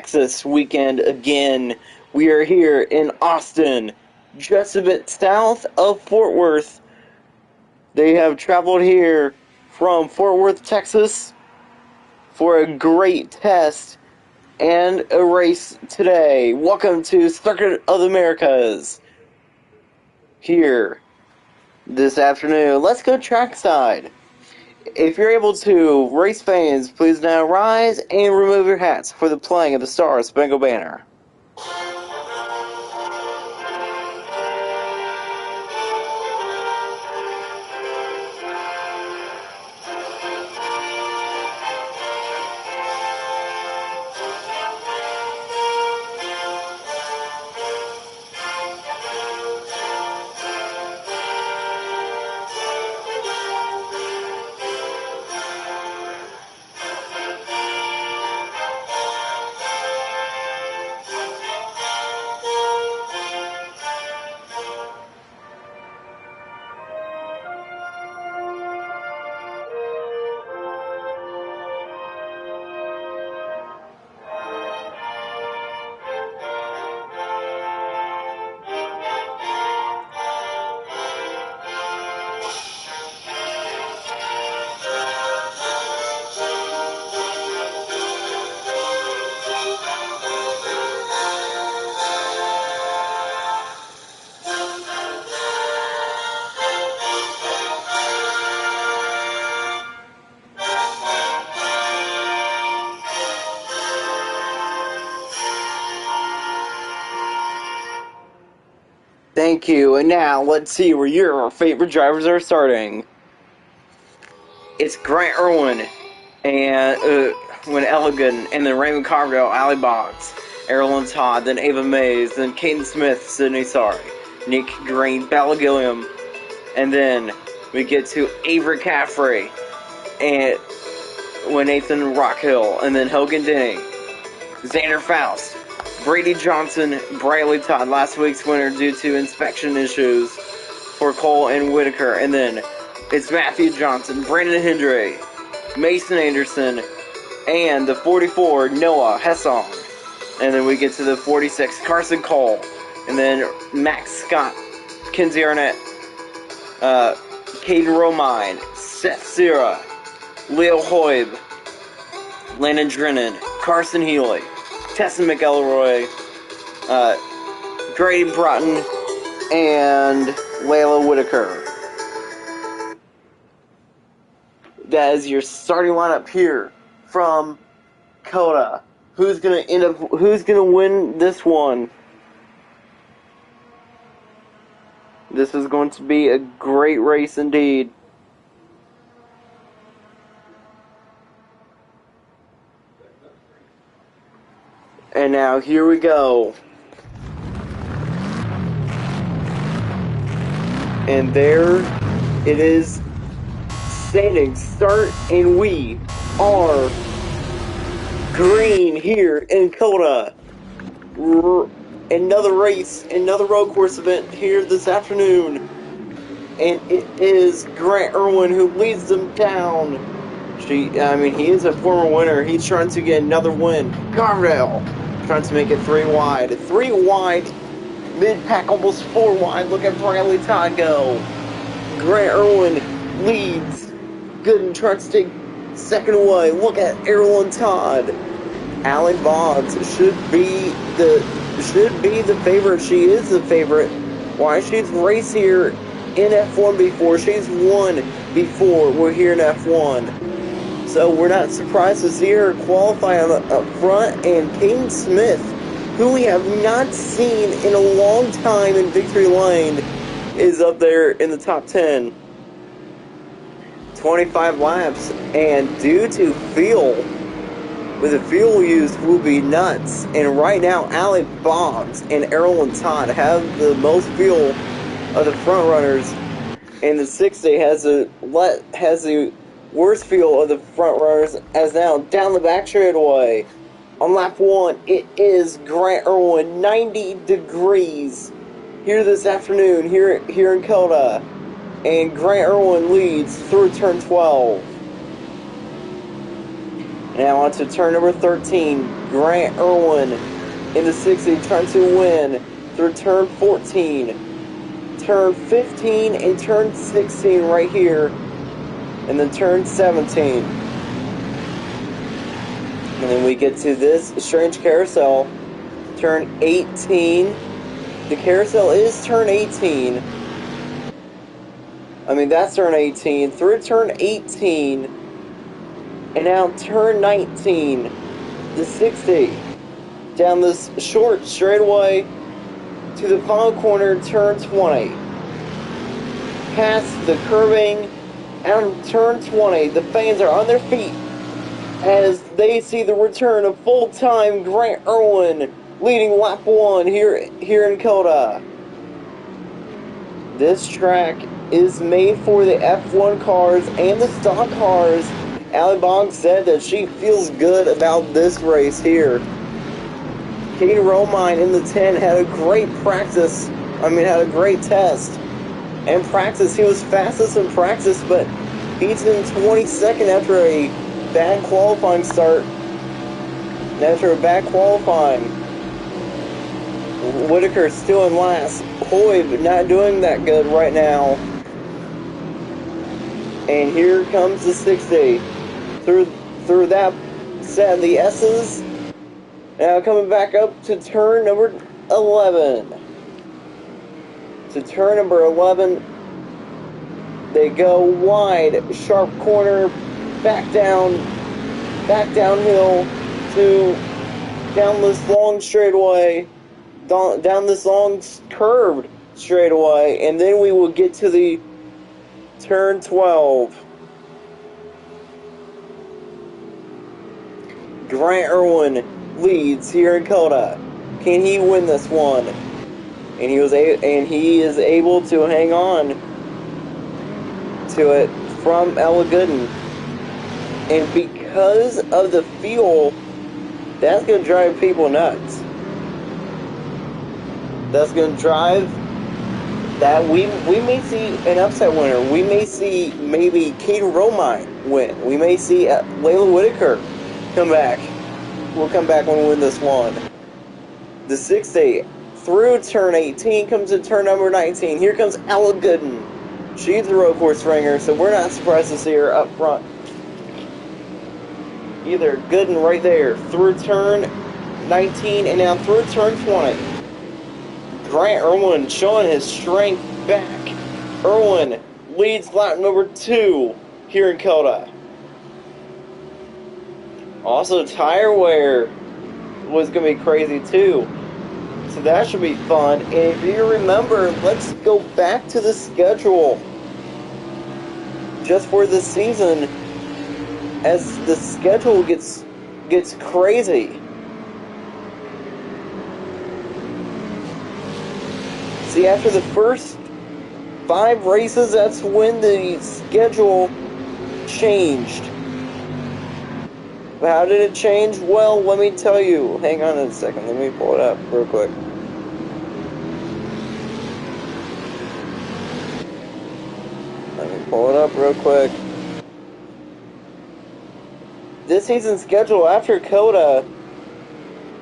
Texas weekend again. We are here in Austin, just a bit south of Fort Worth. They have traveled here from Fort Worth, Texas for a great test and a race today. Welcome to Circuit of the Americas. Here this afternoon. Let's go trackside. If you're able to, race fans, please now rise and remove your hats for the playing of the Star Spangled Banner. Thank you, and now let's see where your favorite drivers are starting. It's Grant Irwin, and when Elegant, and then Raymond Carville, Ali Boggs, Errol Todd, then Ava Mays, then Caden Smith, Sydney Sari, Nick Green, Bella Gilliam, and then we get to Avery Caffrey, and when Nathan Rockhill, and then Hogan Denny, Xander Faust, Brady Johnson, Bradley Todd, last week's winner due to inspection issues for Cole and Whitaker. And then it's Matthew Johnson, Brandon Hendry, Mason Anderson, and the 44, Noah Hessong. And then we get to the 46, Carson Cole. And then Max Scott, Kinsey Arnett, Caden Romine, Seth Sierra, Leo Hoib, Landon Drennan, Carson Healy, Tesson McElroy, Grady Broughton, and Layla Whitaker. That is your starting lineup here from Cota. Who's gonna win this one? This is going to be a great race indeed. And now, here we go. And there it is, standing start, and we are green here in Cota. Another race, another road course event here this afternoon. And it is Grant Irwin who leads them down. He is a former winner. He's trying to get another win. Carville trying to make it 3 wide. 3 wide. Mid-pack almost 4 wide. Look at Bradley Todd go. Grant Irwin leads. Gooden trying to take second away. Look at Errol and Todd. Allie Boggs should be the favorite. She is the favorite. Why? She's raced here in F1 before. She's won before. We're here in F1. So we're not surprised to see her qualify up front. And Caden Smith, who we have not seen in a long time in Victory Lane, is up there in the top 10. 25 laps. And due to fuel, with the fuel used will be nuts. And right now, Allie Boggs and Errol and Todd have the most fuel of the front runners. And the 60 has the worst fuel of the front runners, as now down the back straightaway. On lap 1, it is Grant Irwin, 90 degrees here this afternoon, here in Cota. And Grant Irwin leads through turn 12. Now on to turn number 13. Grant Irwin in the 60 trying to win through turn 14. Turn 15 and turn 16 right here. And then turn 17. And then we get to this strange carousel. Turn 18. The carousel is turn 18. I mean, that's turn 18. Through turn 18. And now turn 19. The 60. Down this short straightaway to the final corner, turn 20. Past the curbing. And turn 20. The fans are on their feet as they see the return of full-time Grant Irwin leading lap 1 here in Cota. This track is made for the F1 cars and the stock cars. Ali Boggs said that she feels good about this race here. Katie Romine in the 10 had a great practice. Had a great test. And practice, he was fastest in practice, but he's in 22nd after a bad qualifying start. And after a bad qualifying, Whitaker still in last. Hoyb not doing that good right now. And here comes the 60. Through that set of the S's. Now coming back up to turn number 11. To turn number 11. They go wide, sharp corner, back downhill to down this long straightaway, down this long curved straightaway, and then we will get to the turn 12. Grant Irwin leads here in Cota. Can he win this one? And he is able to hang on to it from Ella Gooden. And because of the fuel, that's going to drive people nuts. That's going to drive that we may see an upset winner. We may see maybe Katie Romine win. We may see Layla Whitaker come back. We'll come back when we win this one. The 60 through turn 18 comes to turn number 19. Here comes Ella Gooden. She's a road course ringer, so we're not surprised to see her up front. Either Gooden right there through turn 19 and now through turn 20. Grant Irwin showing his strength back. Irwin leads lap number 2 here in Cota. Also, tire wear was going to be crazy too. So that should be fun. And if you remember, let's go back to the schedule just for this season as the schedule gets crazy. See, after the first 5 races, that's when the schedule changed. How did it change? Well, let me tell you. Hang on a second. Let me pull it up real quick. This season's schedule after Cota,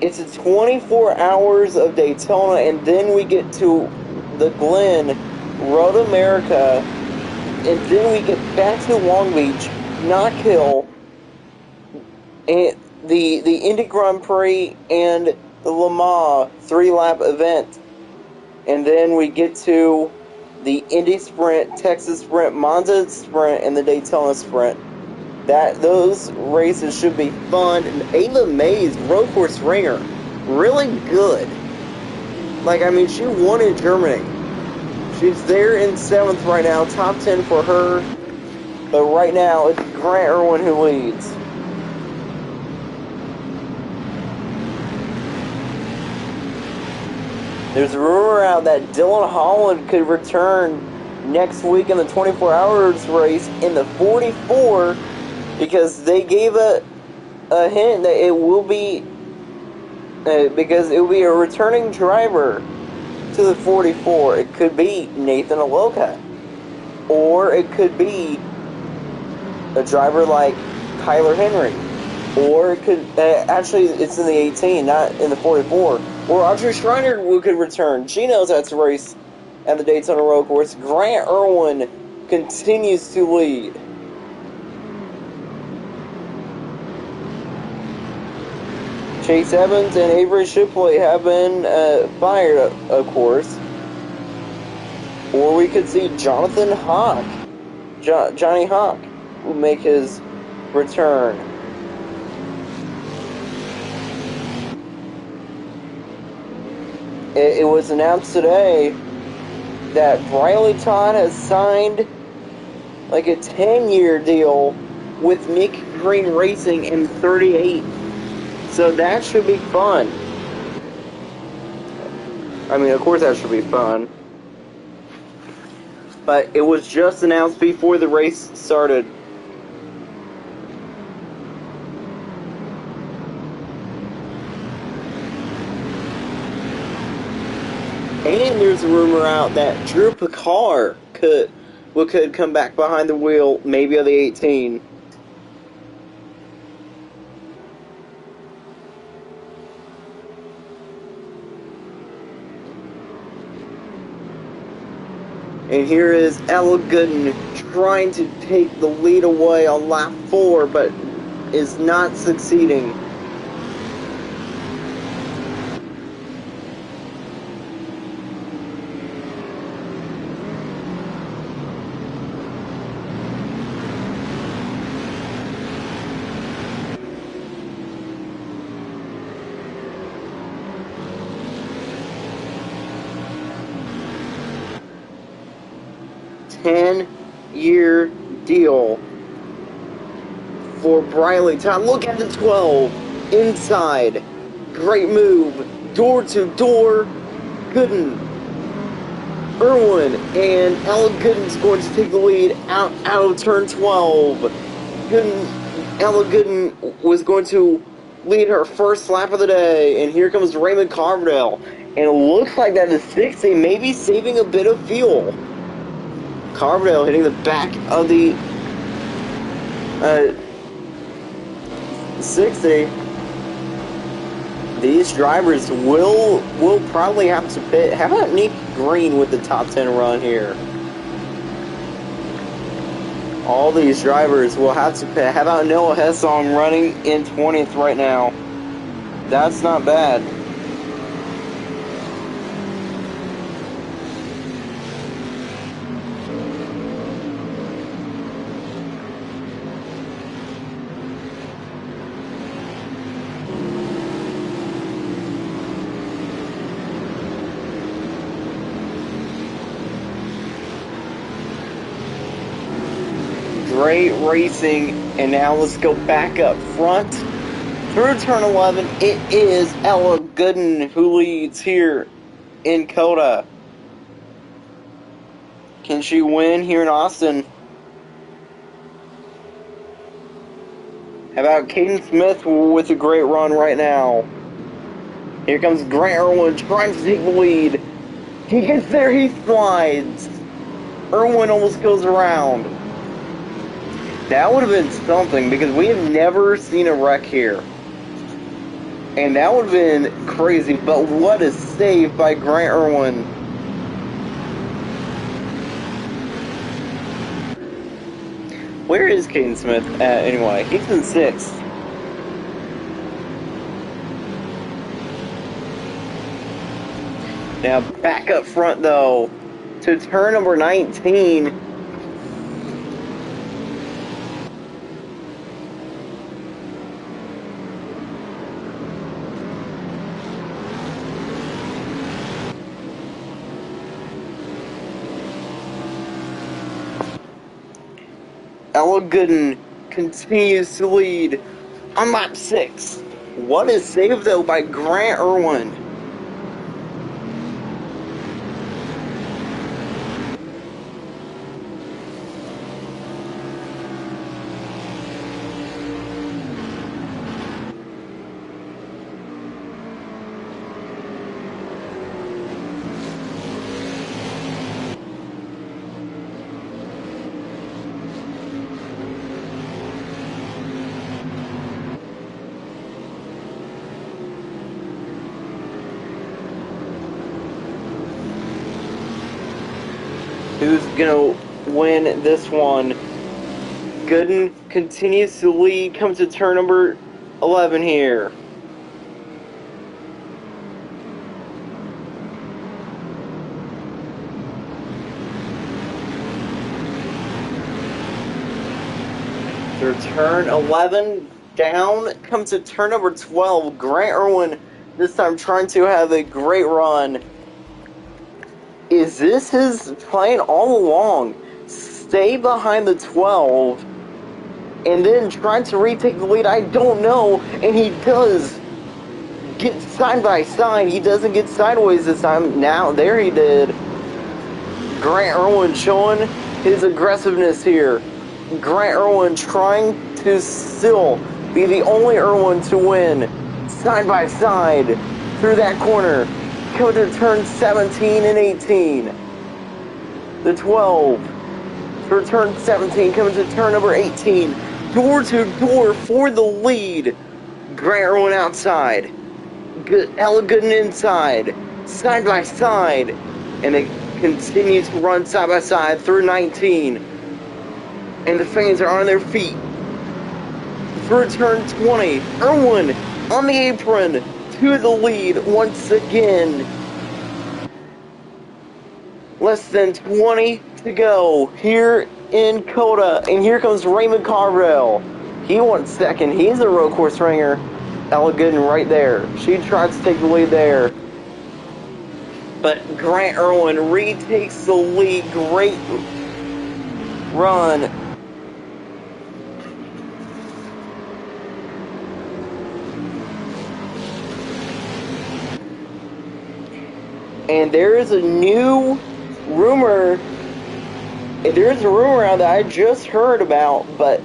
it's 24 hours of Daytona, and then we get to the Glen, Road America, and then we get back to Long Beach, Knock Hill, and the Indy Grand Prix, and the Le Mans 3-lap event. And then we get to the Indy Sprint, Texas Sprint, Monza Sprint, and the Daytona Sprint. Those races should be fun. And Ava Mays, road course ringer, really good. She won in Germany. She's there in 7th right now, top 10 for her. But right now, it's Grant Irwin who leads. There's a rumor out that Dylan Holland could return next week in the 24 hours race in the 44, because they gave a hint that it will be because it will be a returning driver to the 44. It could be Nathan Aloka, or it could be a driver like Kyler Henry. Or it could, actually, it's in the 18, not in the 44. Or Audrey Schreiner could return. She knows how to race at the Daytona Road Course. Grant Irwin continues to lead. Chase Evans and Avery Shipley have been fired, of course. Or we could see Jonathan Hawk, Johnny Hawk, will make his return. It was announced today that Briley Todd has signed like a 10-year deal with Nick Green Racing in 38. So that should be fun. I mean, of course that should be fun. But it was just announced before the race started. And there's a rumor out that Drew Picard could come back behind the wheel, maybe of the 18. And here is Ella Gooden trying to take the lead away on lap 4, but is not succeeding. Ten-year deal for Briley Todd. Look at the 12 inside. Great move. Door to door. Gooden, Irwin, and Ella Gooden's going to take the lead out of turn 12. Ella Gooden was going to lead her first lap of the day, and here comes Raymond Carbondale. And it looks like that is 60, maybe saving a bit of fuel. Carbondale hitting the back of the 60. These drivers will probably have to pit. How about Nick Green with the top 10 run here? All these drivers will have to pit. How about Noah Hessong running in 20th right now? That's not bad. Great racing, and now let's go back up front. Through turn 11, it is Ella Gooden who leads here in Cota. Can she win here in Austin? How about Caden Smith with a great run right now? Here comes Grant Irwin trying to take the lead. He gets there, he slides. Irwin almost goes around. That would have been something, because we have never seen a wreck here. And that would have been crazy, but what a save by Grant Irwin. Where is Caden Smith at anyway? He's in 6th. Now back up front though, to turn number 19. Ella Gooden continues to lead on lap 6. What a save though by Grant Irwin. who's gonna win this one. Gooden continues to lead, comes to turn number 11 here. Through turn 11, down comes to turn number 12. Grant Irwin this time trying to have a great run. Is this his plan all along? Stay behind the 12 and then trying to retake the lead? I don't know. And he does get side by side. He doesn't get sideways this time. Now, there he did. Grant Irwin showing his aggressiveness here. Grant Irwin trying to still be the only Irwin to win. Side by side through that corner. Coming to turn 17 and 18. The 12 for turn 17 coming to turn number 18. Door to door for the lead. Grant Irwin outside. Ella Gooden inside. Side by side. And they continue to run side by side through 19. And the fans are on their feet. Through turn 20. Irwin on the apron to the lead once again. Less than 20 to go here in Cota. And here comes Raymond Carvel. He wants second. He's a road course ringer. Ella Gooden right there. She tries to take the lead there. But Grant Irwin retakes the lead. Great run. And there is a new rumor. There's a rumor out that I just heard about, but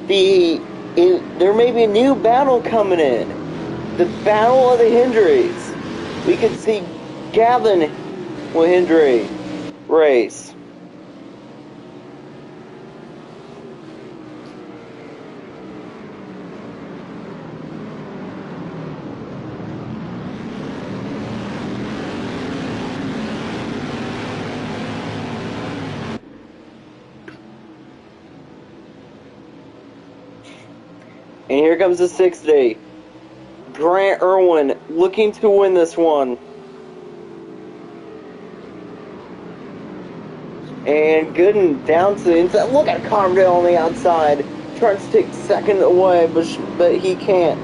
there may be a new battle coming in. The Battle of the Hendrys. We could see Gavin Hendry race. And here comes the 60. Grant Irwin looking to win this one. And Gooden down to the inside. Look at Carverdale on the outside. Trying to take second away, but he can't.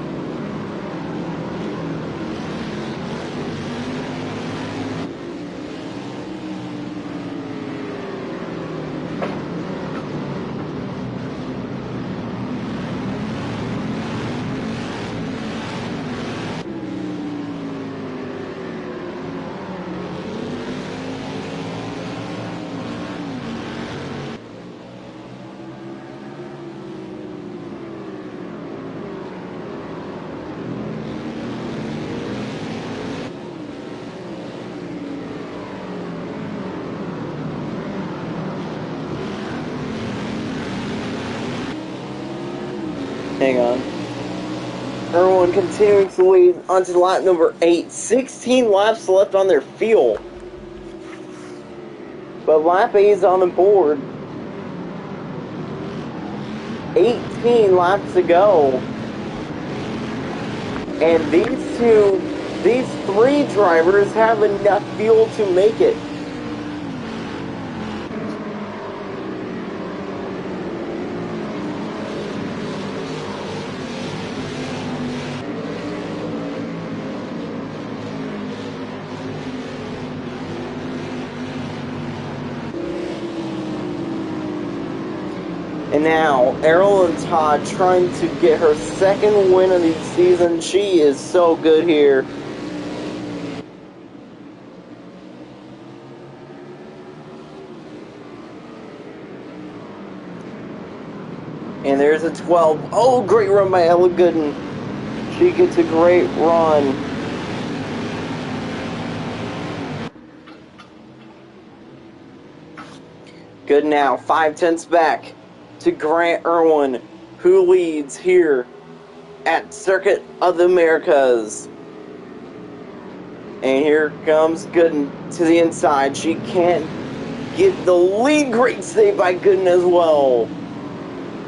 Hang on. Irwin continuing to lead onto lap number 8. 16 laps left on their field. But lap 8 is on the board. 18 laps to go. And these three drivers have enough fuel to make it. And now, Errol and Todd trying to get her second win of the season. She is so good here. And there's a 12. Oh, great run by Ella Gooden. She gets a great run. Good now, 5/10 back to Grant Irwin, who leads here at Circuit of the Americas. And here comes Gooden to the inside. She can't get the lead. Great save by Gooden as well.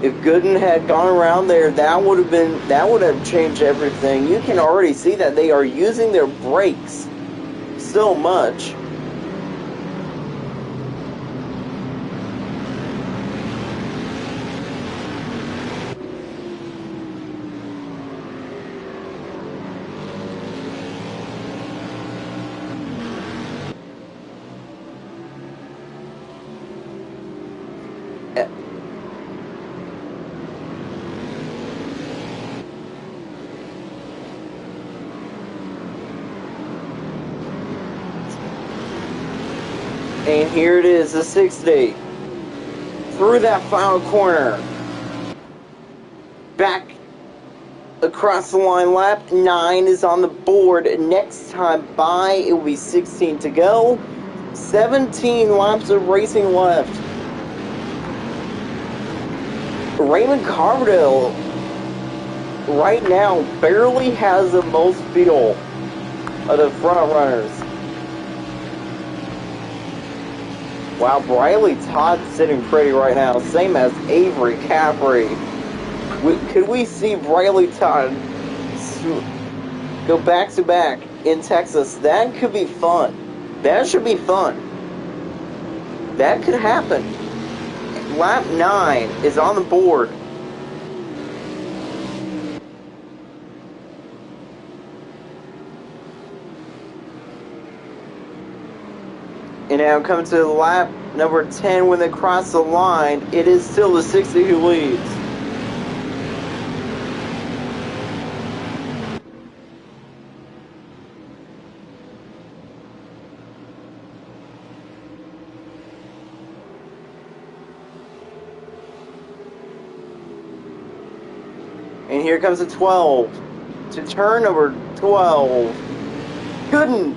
If Gooden had gone around there, that would have changed everything. You can already see that they are using their brakes so much. And here it is, the 60. Through that final corner. Back across the line, lap 9 is on the board. Next time by, it will be 16 to go. 17 laps of racing left. Raymond Carbondale right now barely has the most fuel of the front runners. Wow, Briley Todd's sitting pretty right now, same as Avery Caffrey. Could we see Briley Todd go back to back in Texas? That could be fun. That should be fun. That could happen. Lap 9 is on the board. And now coming to lap number 10 when they cross the line, it is still the 60 who leads. And here comes the 12 to turn number 12. Gooden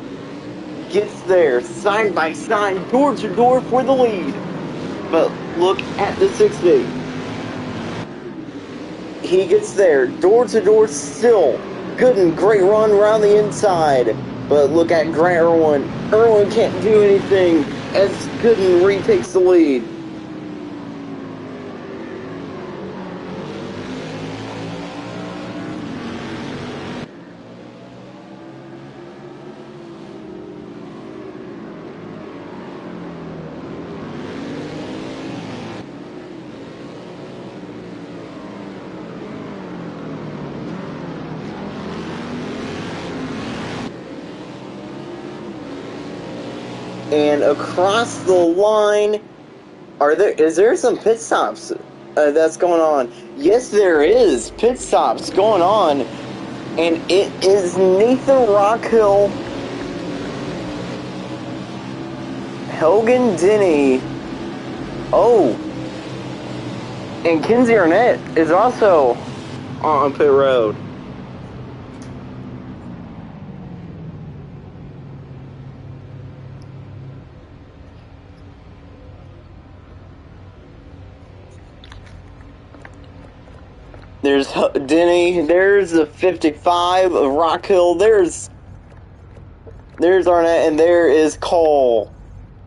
gets there, side by side, door to door for the lead. But look at the 60. He gets there, door to door still. Gooden, great run around the inside. But look at Grant Irwin. Irwin can't do anything as Gooden retakes the lead. And across the line, is there some pit stops that's going on? Yes, there is pit stops going on, and it is Nathan Rockhill, Helgen Denny, and Kinsey Arnett is also on pit road. There's Denny, there's the 55 of Rockhill, there's Arnett, and there is Cole.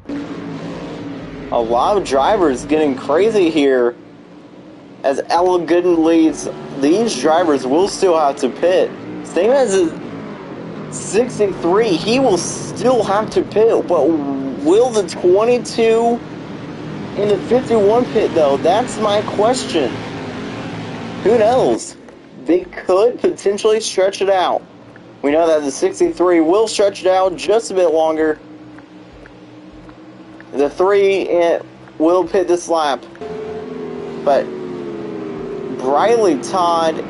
A lot of drivers getting crazy here. As Ella Gooden leads, these drivers will still have to pit. Same as the 63, he will still have to pit, but will the 22 and the 51 pit though? That's my question. Who knows? They could potentially stretch it out. We know that the 63 will stretch it out just a bit longer. The 3 will pit this lap. But Briley Todd,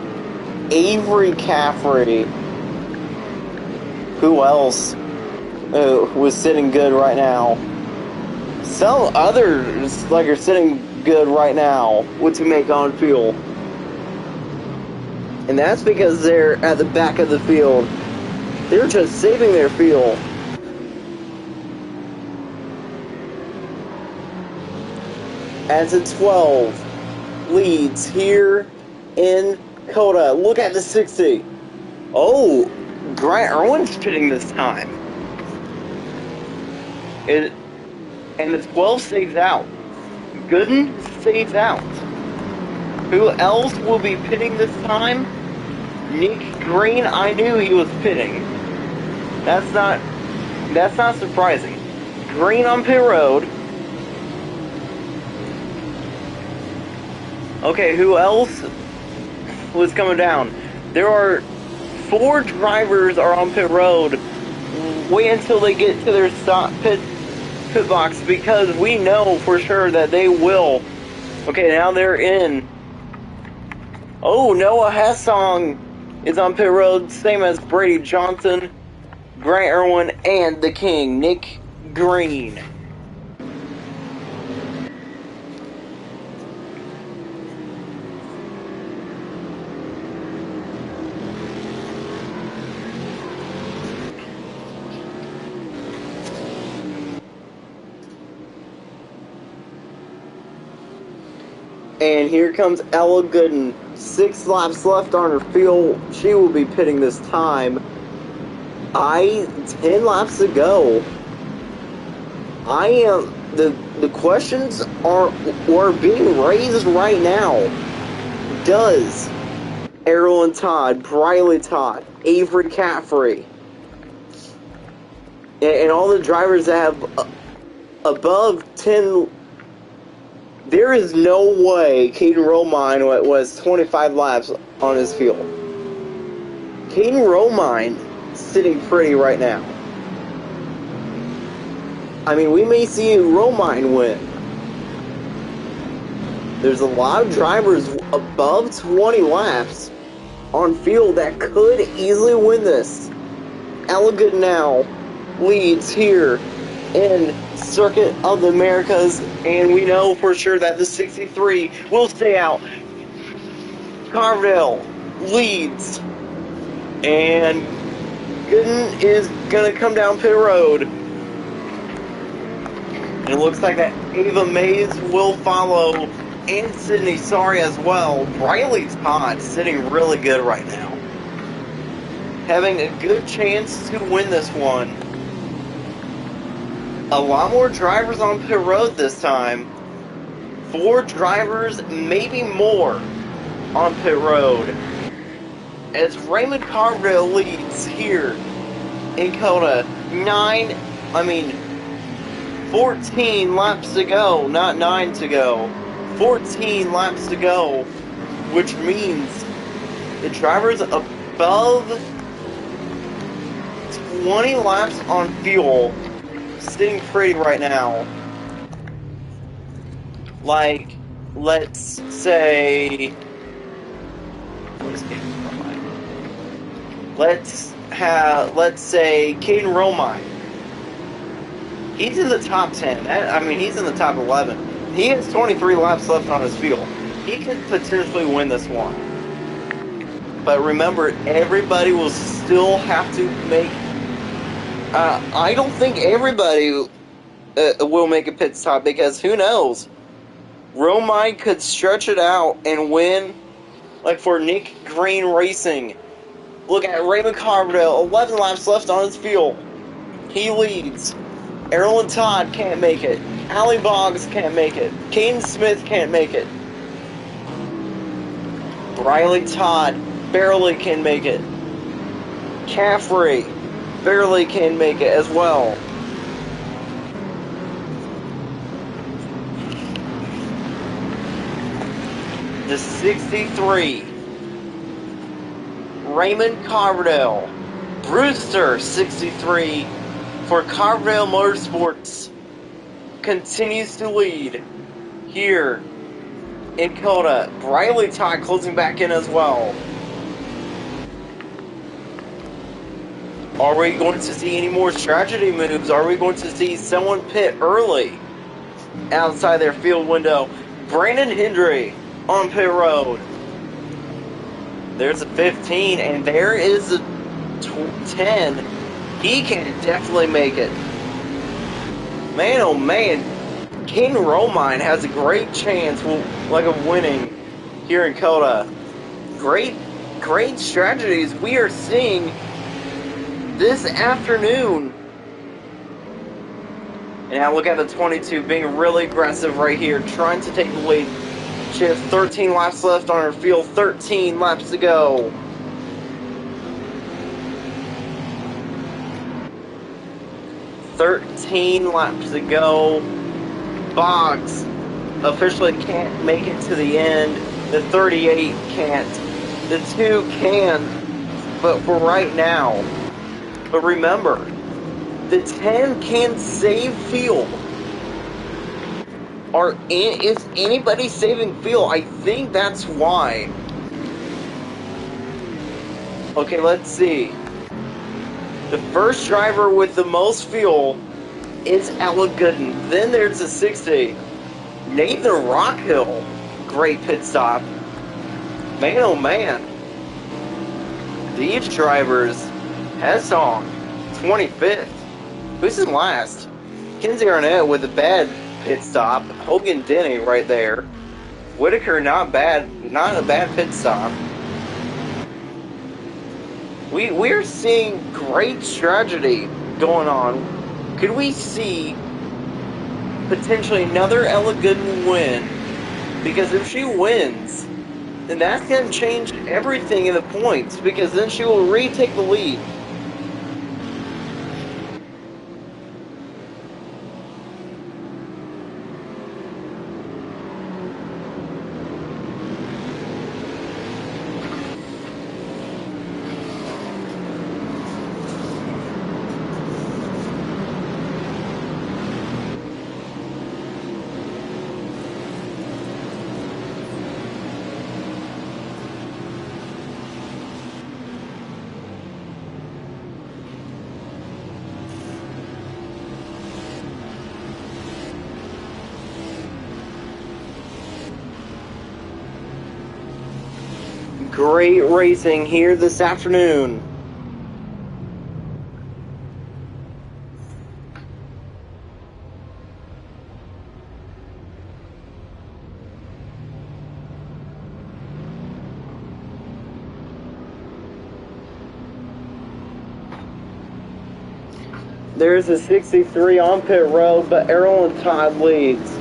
Avery Caffrey, who else was sitting good right now? Some others are sitting good right now with to make on fuel. And that's because they're at the back of the field. They're just saving their fuel. As a 12 leads here in Cota. Look at the 60. Oh, Grant Irwin's pitting this time. And the 12 stays out. Gooden stays out. Who else will be pitting this time? Nick Green. I knew he was pitting. That's not surprising. Green on pit road. Okay, who else was coming down? There are 4 drivers are on pit road. Wait until they get to their pit box, because we know for sure that they will. Okay, now they're in. Oh, Noah Hessong is on pit road, same as Brady Johnson, Grant Irwin, and the King, Nick Green. And here comes Ella Gooden. 6 laps left on her field. She will be pitting this time. 10 laps to go. The questions are being raised right now. Does Errol Todd, Briley Todd, Avery Caffrey, and all the drivers that have above 10, there is no way Caden Romine was 25 laps on his field. Caden Romine sitting pretty right now. I mean, we may see Romine win. There's a lot of drivers above 20 laps on field that could easily win this. Elegant now leads here in Circuit of the Americas, and we know for sure that the 63 will stay out. Carville leads, and Gooden is gonna come down pit road. And it looks like that Ava Mays will follow, and Sydney Sorry as well. Riley Todd sitting really good right now, having a good chance to win this one. A lot more drivers on pit road this time. 4 drivers, maybe more, on pit road. As Raymond Carville leads here in Cota. 14 laps to go, not 9 to go. 14 laps to go, which means the drivers above 20 laps on fuel sitting pretty right now. Like, let's say Caden Romine. He's in the top 10. He's in the top 11. He has 23 laps left on his field. He could potentially win this one. But remember, everybody will still have to make... I don't think everybody will make a pit stop, because who knows? Romine could stretch it out and win, like for Nick Green Racing. Look at Raymond Carville, 11 laps left on his field. He leads. Errol and Todd can't make it. Allie Boggs can't make it. Caden Smith can't make it. Riley Todd barely can make it. Caffrey barely can make it as well. The 63. Raymond Carville. Brewster, 63. For Carville Motorsports, continues to lead here in Cota. Briley Todd closing back in as well. Are we going to see any more strategy moves? Are we going to see someone pit early outside their field window? Brandon Hendry on pit road. There's a 15, and there is a 10. He can definitely make it. Man, oh man, Caden Romine has a great chance of winning here in Cota. Great strategies we are seeing this afternoon. And now look at the 22 being really aggressive right here, trying to take the lead. She has 13 laps left on her field, 13 laps to go. Boggs officially can't make it to the end. The 38 can't. The 2 can, but for right now. But remember, the 10 can save fuel. Is anybody saving fuel? I think that's why. Okay, let's see. The first driver with the most fuel is Ella Gooden. Then there's the 60. Nathan Rockhill. Great pit stop. Man, oh man. These drivers. Hessong, 25th. Who's in last? Kinsey Arnett with a bad pit stop. Hogan Denny right there. Whitaker not a bad pit stop. We're seeing great strategy going on. Could we see potentially another Ella Gooden win? Because if she wins, then that's going to change everything in the points, because then she will retake the lead. Great racing here this afternoon. There's a 63 on pit road, but Errol and Todd leads.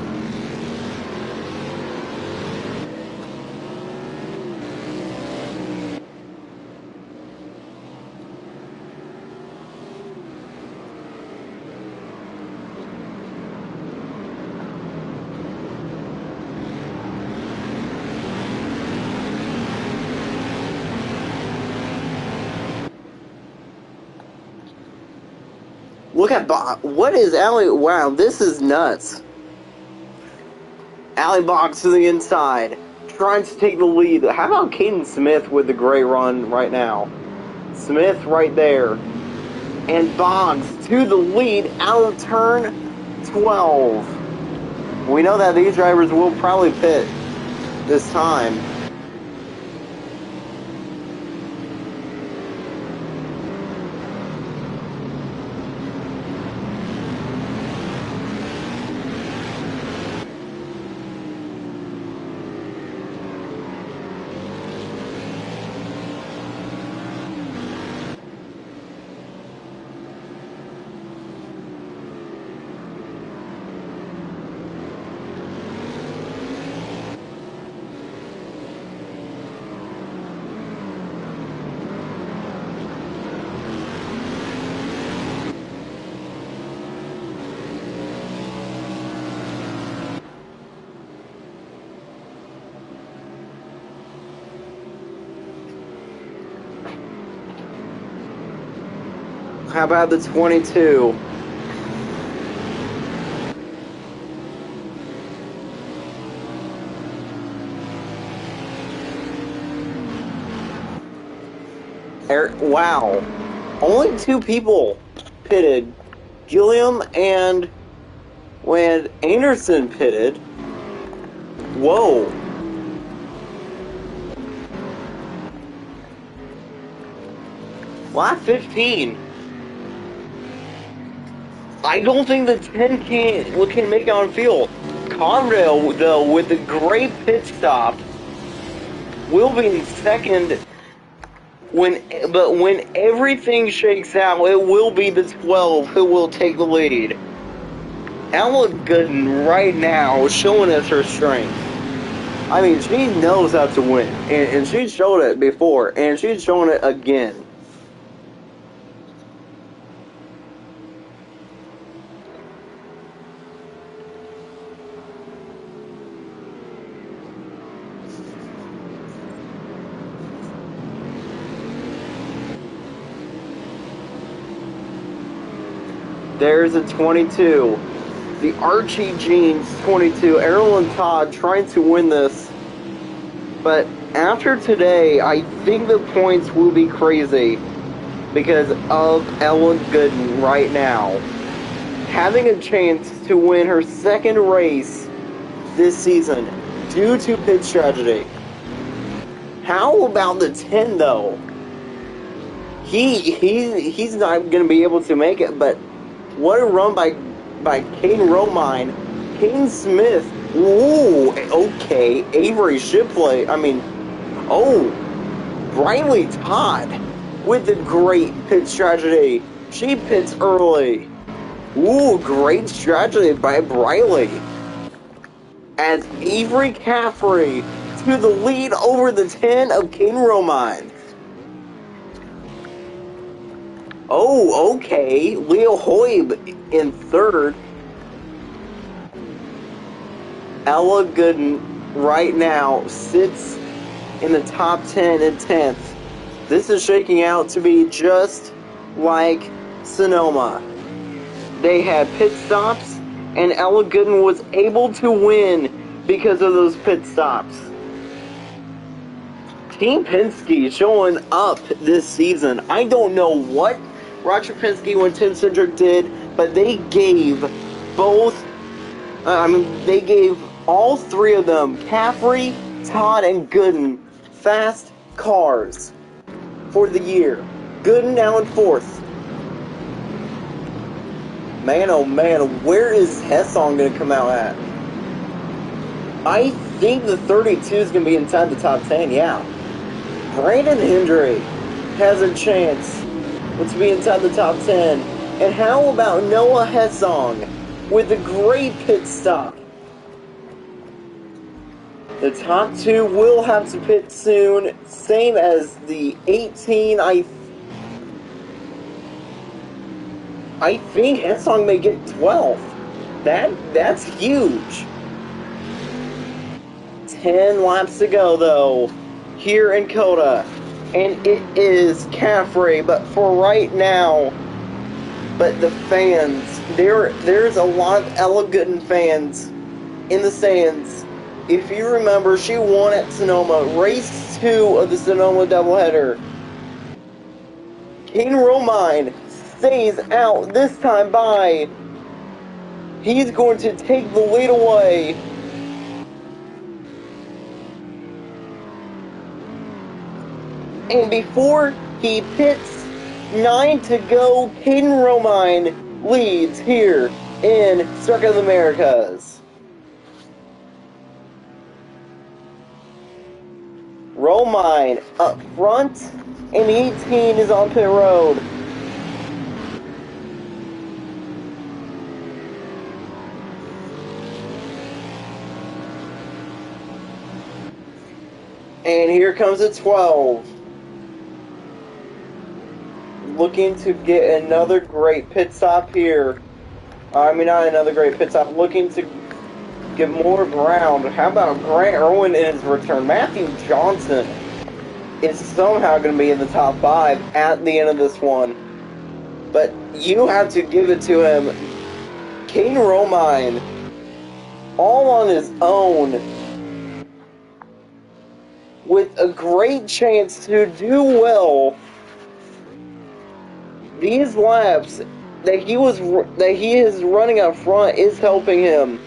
Look at what is Allie? Wow, this is nuts. Allie Boggs to the inside, trying to take the lead. How about Caden Smith with the great run right now? Smith right there. And Boggs to the lead out of turn 12. We know that these drivers will probably pit this time. How about the 22? Wow. Only 2 people pitted. Gilliam and when Anderson pitted. Whoa. Lap 15. I don't think the 10 can make it on field. Conrail, though, with the great pit stop, will be in second. But when everything shakes out, it will be the 12 who will take the lead. Ella Gooden right now showing us her strength. I mean, she knows how to win, and she showed it before, and she's showing it again. There's a 22. The Archie Jeans 22. Errol and Todd trying to win this. But after today, I think the points will be crazy because of Ellen Gooden right now having a chance to win her second race this season due to pit strategy. How about the 10 though? He's not going to be able to make it, but what a run by Caden Romine. Caden Smith. Ooh, okay. Avery Shipley. I mean, oh, Riley Todd with the great pit strategy. She pits early. Ooh, great strategy by Riley. As Avery Caffrey to the lead over the 10 of Caden Romine. Oh, okay. Leo Hoyb in third. Ella Gooden right now sits in the top 10 and 10th. This is shaking out to be just like Sonoma. They had pit stops, and Ella Gooden was able to win because of those pit stops. Team Penske showing up this season. I don't know what Roger Penske and Tim Cindric did, but they gave they gave all three of them, Caffrey, Todd, and Gooden, fast cars for the year. Gooden now in fourth. Man, oh man, where is Hessong going to come out at? I think the 32 is going to be inside the top 10, yeah. Brandon Hendry has a chance to be inside the top 10. And how about Noah Hessong with a great pit stop? The top two will have to pit soon, same as the 18. I think Hessong may get 12th. That's huge. 10 laps to go though, here in Cota, and it is Caffrey. But for right now, but the fans, there's a lot of Ella Gooden fans in the stands. If you remember, she won at Sonoma, race 2 of the Sonoma doubleheader. Caden Romine stays out this time by. He's going to take the lead away. And before he pits, 9 to go, Caden Romine leads here in Circuit of the Americas. Romine up front, and 18 is on pit road. And here comes a 12. Looking to get another great pit stop here. I mean, not another great pit stop. Looking to get more ground. How about Grant Irwin in his return? Matthew Johnson is somehow going to be in the top 5 at the end of this one. But you have to give it to him. Caden Romine, all on his own, with a great chance to do well. These laps that he is running up front is helping him.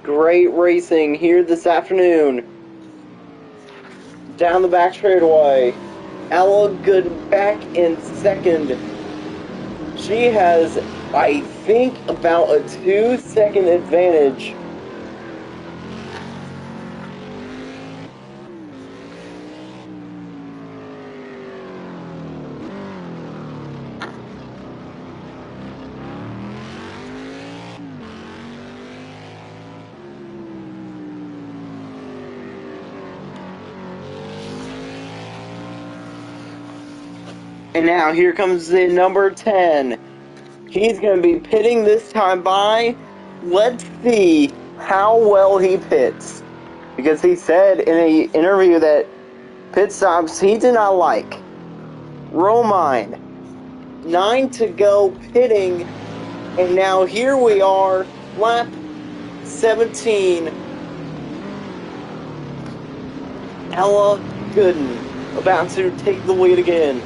Great racing here this afternoon. Down the back straightaway. Ella Good back in second. She has, I think, about a 2-second advantage And now here comes the number 10. He's going to be pitting this time by. Let's see how well he pits. Because he said in an interview that pit stops he did not like. Romine. 9 to go pitting. And now here we are. Lap 17. Ella Gooden about to take the lead again.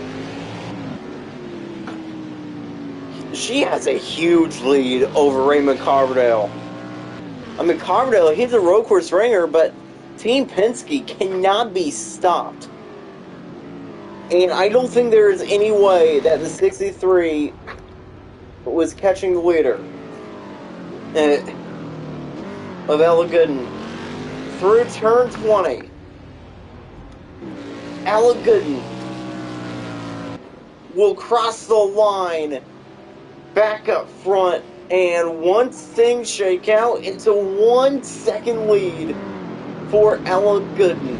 She has a huge lead over Raymond Carbondale. I mean, Carbondale, he's a road course ringer, but Team Penske cannot be stopped. And I don't think there is any way that the 63 was catching the leader of Ella Gooden. Through turn 20. Ella Gooden will cross the line back up front, and once things shake out, it's a 1 second lead for Ella Gooden.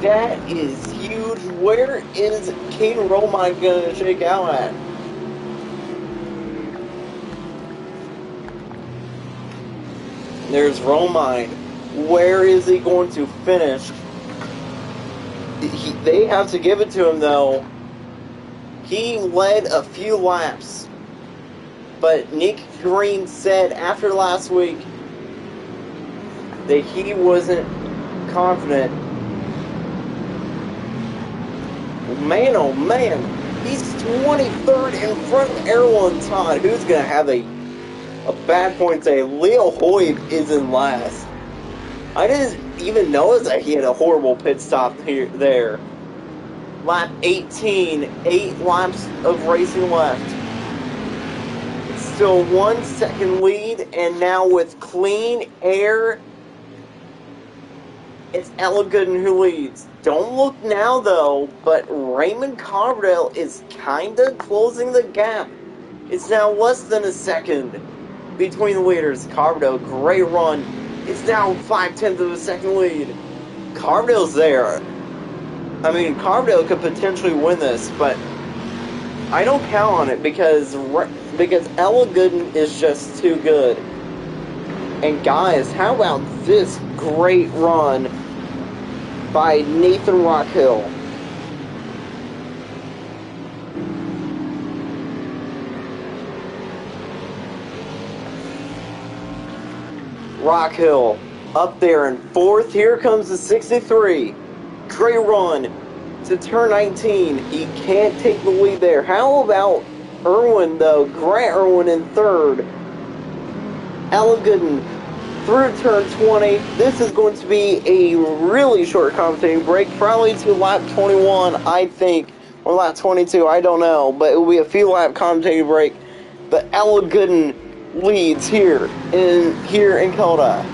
That is huge. Where is Caden Romine going to shake out at? There's Romine. Where is he going to finish? They have to give it to him, though. He led a few laps. But Nick Green said after last week that he wasn't confident. Man, oh man, he's 23rd in front of Errol Todd. Who's going to have a bad point today? Leo Hoyt is in last. I didn't even notice that he had a horrible pit stop there. Lap 18, 8 laps of racing left. Still 1 second lead, and now with clean air, it's Ella Gooden who leads. Don't look now, though, but Raymond Carbondale is kind of closing the gap. It's now less than a second between the leaders. Carbondale, great run. It's now 5/10 of a second lead. Carbondale's there. I mean, Carbondale could potentially win this, but I don't count on it because Ella Gooden is just too good. And guys, how about this great run by Nathan Rockhill? Rockhill up there in 4th. Here comes the 63. Great run to turn 19. He can't take the lead there. How about Irwin, though? Grant Irwin in 3rd. Ella Gooden through turn 20. This is going to be a really short commentating break, probably to lap 21, I think, or lap 22, I don't know, but it will be a few lap commentating break. But Ella Gooden leads here in Cota.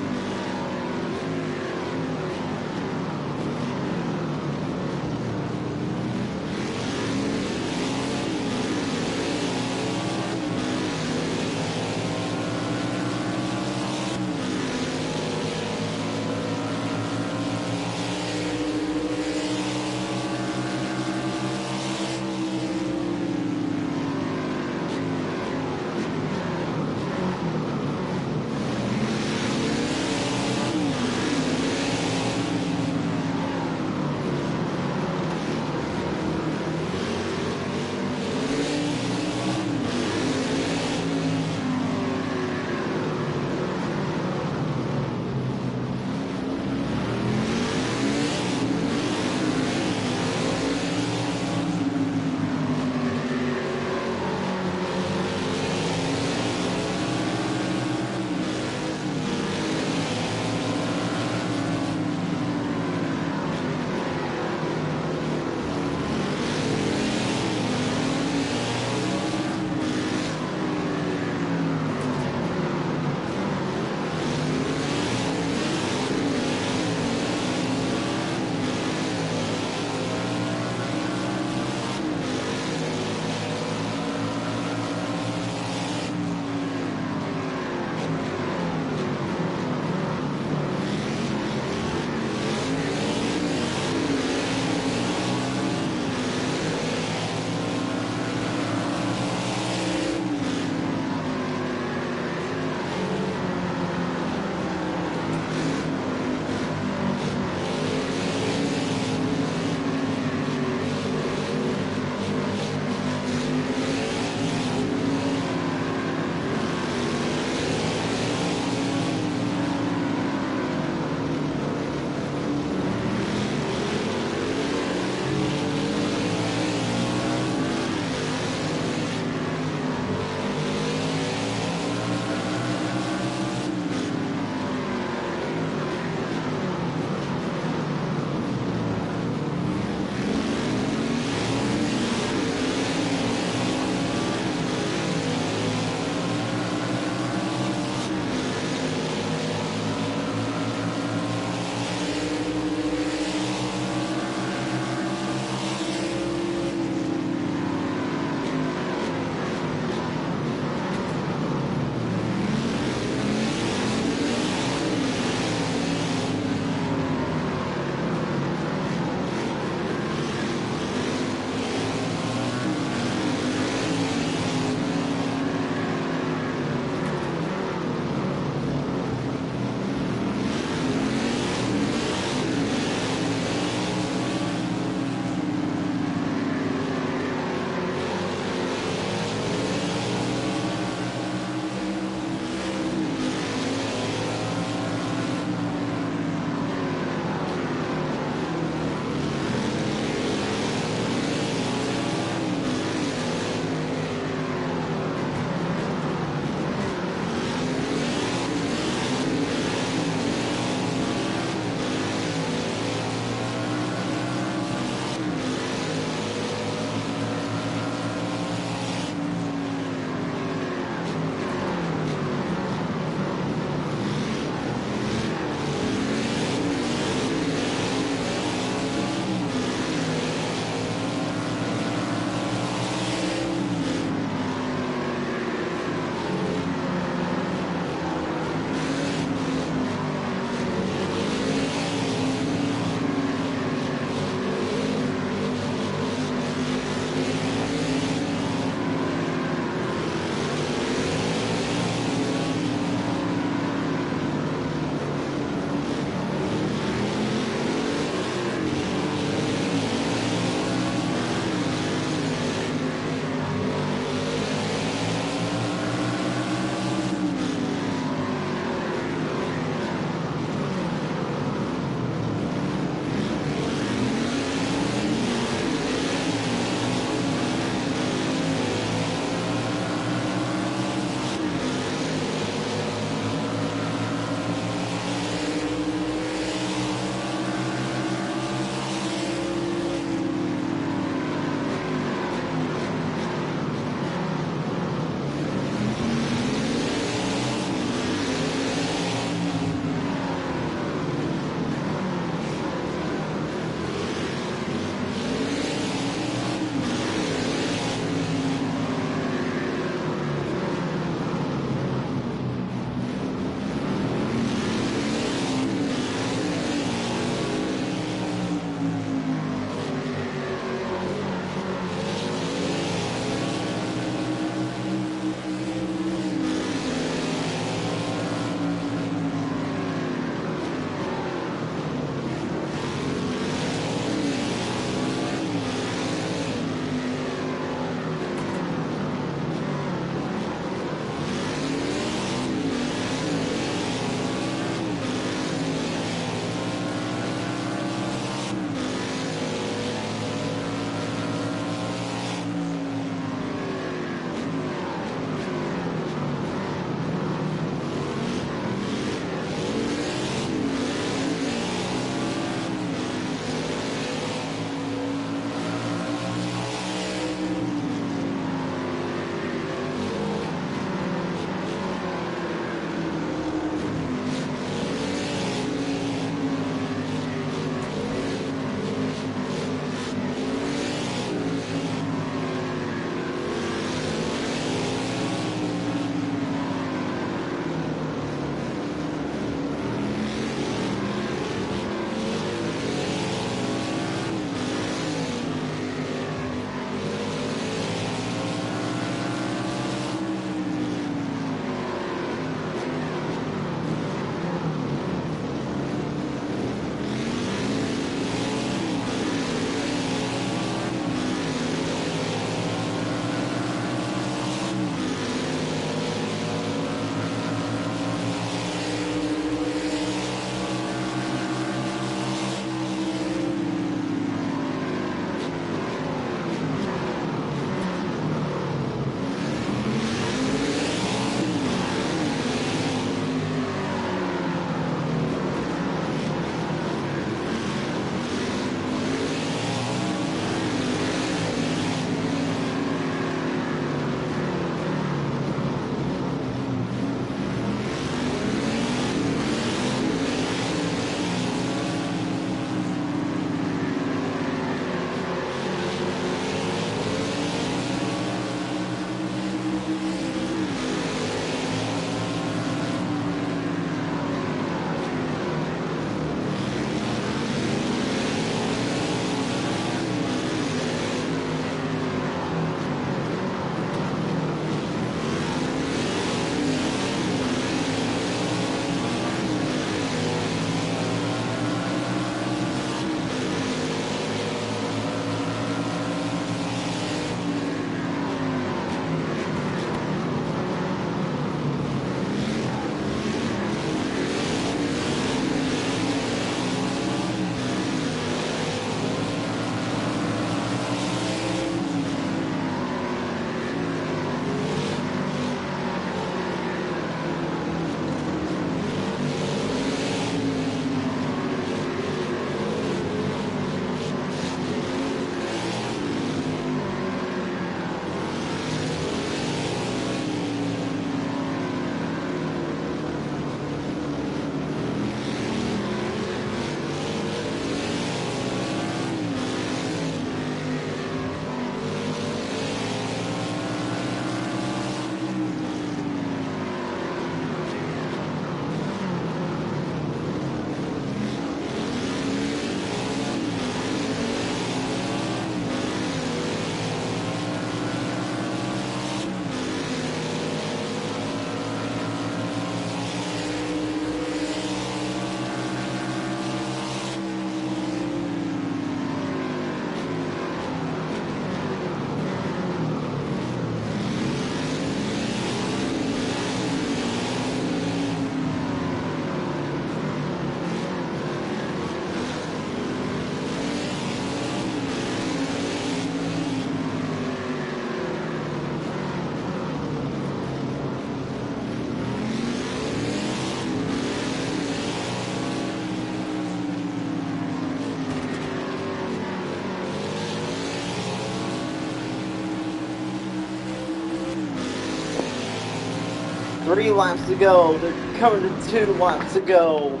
3 laps to go. They're coming to 2 laps to go.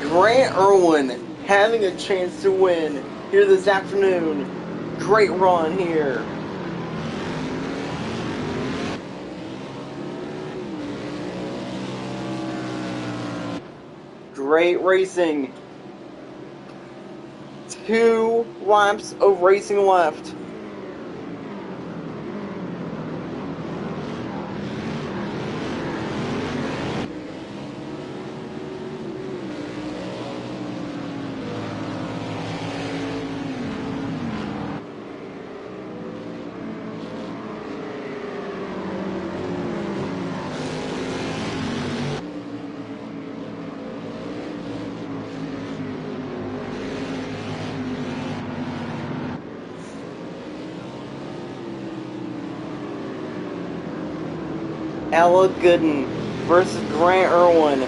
Grant Irwin having a chance to win here this afternoon. Great run here. Great racing. 2 laps of racing left. Ella Gooden versus Grant Irwin,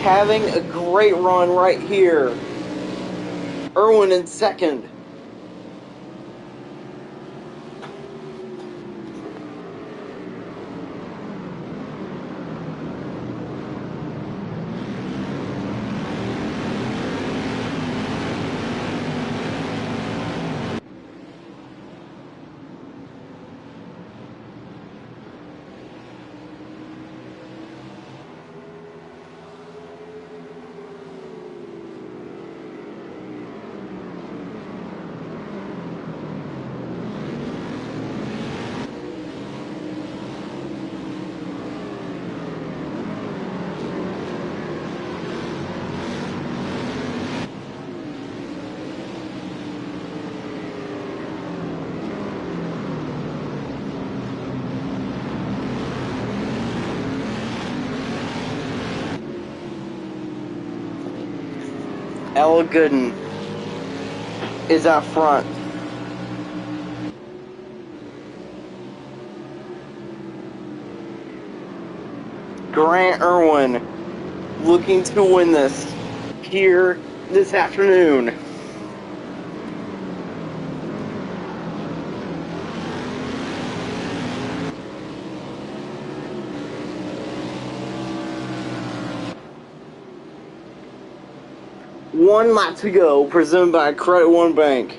having a great run right here. Irwin in second. Ella Gooden is out front. Grant Irwin looking to win this here this afternoon. One lap to go, presented by Credit One Bank.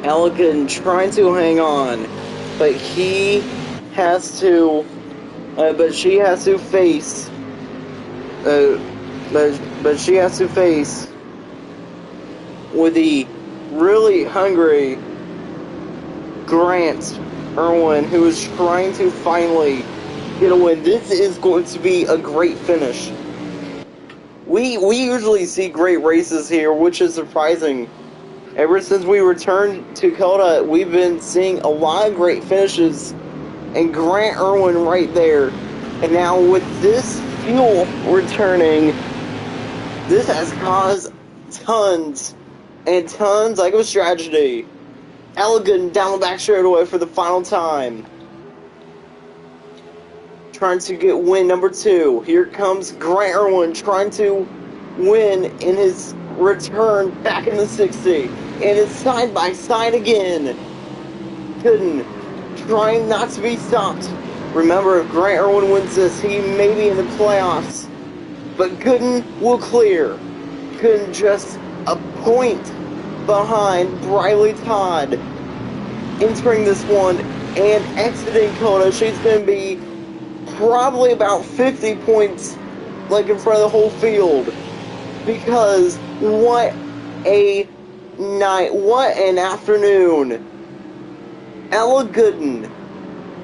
Elgin trying to hang on, but he has to, but she has to face, but she has to face with the really hungry Grant Irwin, who is trying to finally get a win. This is going to be a great finish. We usually see great races here, which is surprising. Ever since we returned to Cota, we've been seeing a lot of great finishes, and Grant Irwin right there. And now with this fuel returning, this has caused tons and tons of tragedy. Elegant down the back straightaway for the final time. Trying to get win number 2. Here comes Grant Irwin trying to win in his return back in the 60. And it's side by side again. Gooden trying not to be stopped. Remember, if Grant Irwin wins this, he may be in the playoffs. But Gooden will clear. Gooden just a point behind Briley Todd entering this one and exiting Cota. She's going to be probably about 50 points like in front of the whole field, because what a night, what an afternoon. Ella Gooden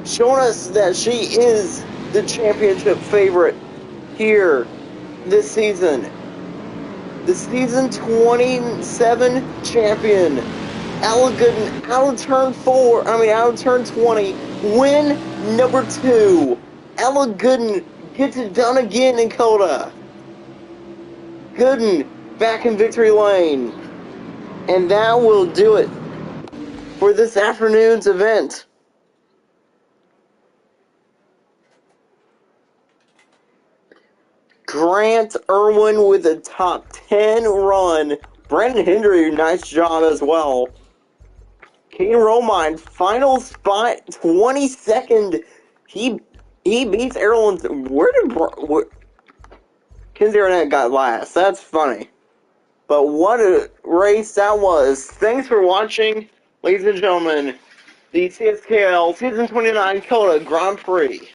showing us that she is the championship favorite here this season. The season 27 champion, Ella Gooden, out of turn 20, win number 2. Ella Gooden gets it done again in Cota. Gooden back in victory lane. And that will do it for for this afternoon's event. Grant Irwin with a top 10 run. Brandon Hendry, nice job as well. Caden Romine, final spot, 22nd. He beats Erlen's. Kinsey Arnett got last. That's funny. But what a race that was. Thanks for watching, ladies and gentlemen. The Cskl Season 29 Cota Grand Prix.